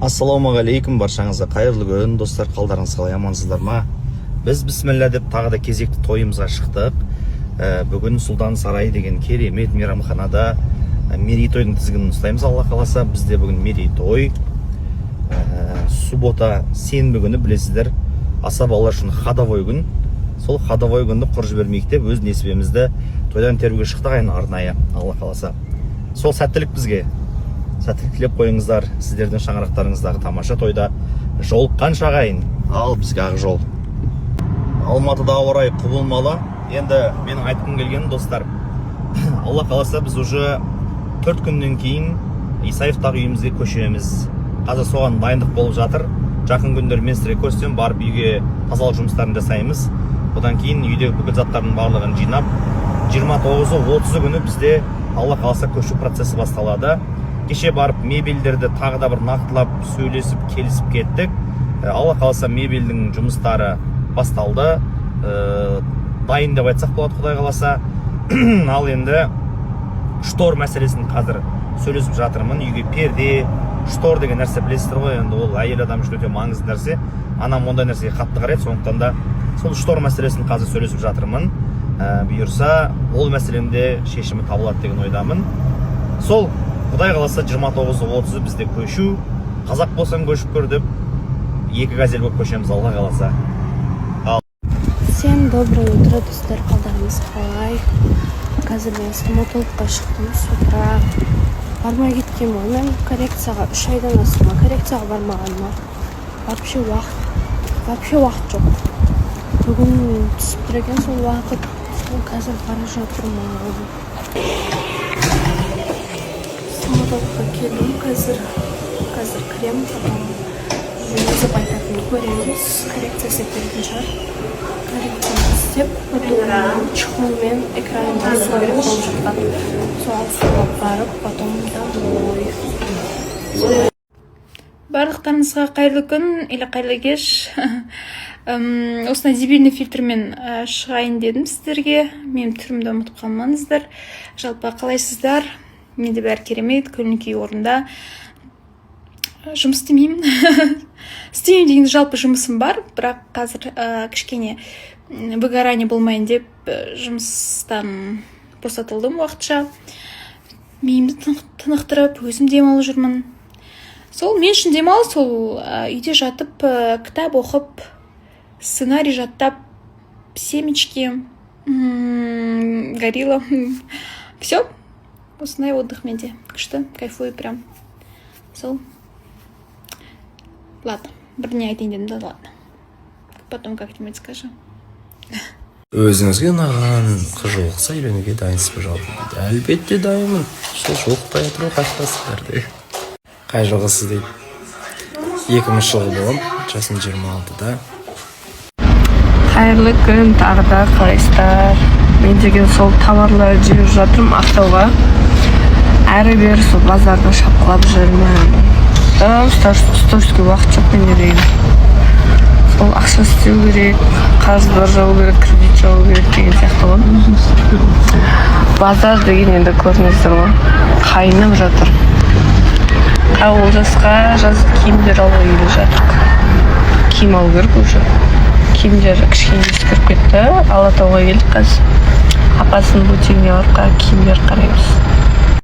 Ассалаумағалейкум, баршаңызға қайырлы күн, достар, қалдарыңыз қалай, амансыздар ма? Біз бісміллә деп тағы да кезекті тойымызға шықтық. Бүгін Сұлтан сарай деген керемет мейрамханада мерейтойдың тізгінін ұстаймыз, алла қаласа. Бізде бүгін мерейтой. Суббота, сенбі күні, білесіздер, аса балалар үшін ходовой күн. Сол ходовой күнді құр жібермейік деп өз несібемізді тойдан теруге шықтық, арнайы, алла қаласа. Сол сәттілік бізге. Сәттілік тілеп қойыңыздар, сіздердің шаңырақтарыңыздағы тамаша тойда жолыққан шағайын. Ал бізге ақ жол. Алматыда ауа райы құбылмалы. Енді менің айтқым келгені, достар, алла қаласа біз уже 4 күннен кейін Исаевтағы үйімізге көшеміз. Қазір соған дайындық болып жатыр. Жақын күндер мен сіздерге көрсетемін, барып үйге тазалық жұмыстарын жасаймыз. Одан кейін үйдегі бүкіл заттардың барлығын жинап, 29-30 күні бізде алла қаласа көшу процесі басталады. Кеше барып мебельдерді тағы да бір нақтылап сөйлесіп, келісіп кеттік. Алла қаласа мебельдің жұмыстары басталды. Дайын деп айтсақ болады, Құдай қаласа. Ал енді штор мәселесін қазір сөйлесіп жатырмын. Үйге перде, штор деген нәрсе білесіздер ғой, енді ол әйел адам үшін өте маңызды нәрсе. Анам ондай нәрсеге қатты қарайды, сондықтан да сол штор мәселесін қазір сөйлесіп жатырмын. Бұйырса, ол мәселемде шешімі табылады деген ойдамын. Сол Құдай қаласа 29-30 бізде көшу. Қазақ болсаң көшіп көр деп 2 газель болып көшеміз, алла қаласа. Всем доброе утро, достар, қалдарыңыз қалай? Қазір мен стоматологқа шықтым с утра. Бармай кеткен ғой, мен коррекцияға 3 айдан астыма, коррекцияға бармағаныма вообще уақыт жоқ. Бүгін түсіп тұр екен сол уақыт. Қазір бара жатырмын. Стоматологқа келдім, қазір крем, өзіп айтатын көреміз, коррекция істеп шығар. Коррекцияны істеп, потом чехолмен экранында су керек болып жатқан. Соған суға барып, потом домой. Барлықтарыңызға қайырлы күн, или қайырлы кеш. Осындай дебильный фильтрмен шығайын дедім сіздерге. Менің түрімді ұмытып қалмаңыздар. Жалпы қалайсыздар? Менде бәрі керемет, көңіл-күй орында. Жұмыс істемеймін. Істемеймін деген жалпы жұмысым бар, бірақ қазір кішкене выгорание болмайын деп жұмыстан босатылдым уақытша. Миымды тынықтырып, өзім демалып жүрмін. Сол мен үшін демалыс, сол үйде жатып, кітап оқып, сценарий жаттап, семечки, горилла. Все. Осындай отдых менде. Күшті, кайфую прям. Сол. Ладно, бірдеңе айтайын дедім, да ладно. Потом как-нибудь скажу. Өзіңізге ұнаған қыз жолықса үйленуге дайынсыз ба жалпы дейді. Әлбетте дайынмын. Сол жолықпай отыру қашпасыздар дейді. Қай жылғысыз дейді. 2000 жылғы болам, жасым 26-да. Қайырлы күн, тағы да қалайсыздар? Мен деген сол тауарларды жіберіп жатырмын Ақтауға. Әрі бері сол базарды шапқылап жүрмін. Стойский уақыт жоқ менде деген. Сол ақша істеу керек, қарыздар жабу керек, кредит жабу керек деген сияқты ғой. Базар деген енді көрінесіздер ғой, қайынып жатыр. Ол жасқа жазғы киімдер алуға келіп жатыр. Киім алу керек уже. Киімдер кішкене ескіріп кетті. Алатауға келдік қазір. Апасының бутигіне барып киімдер қараймыз.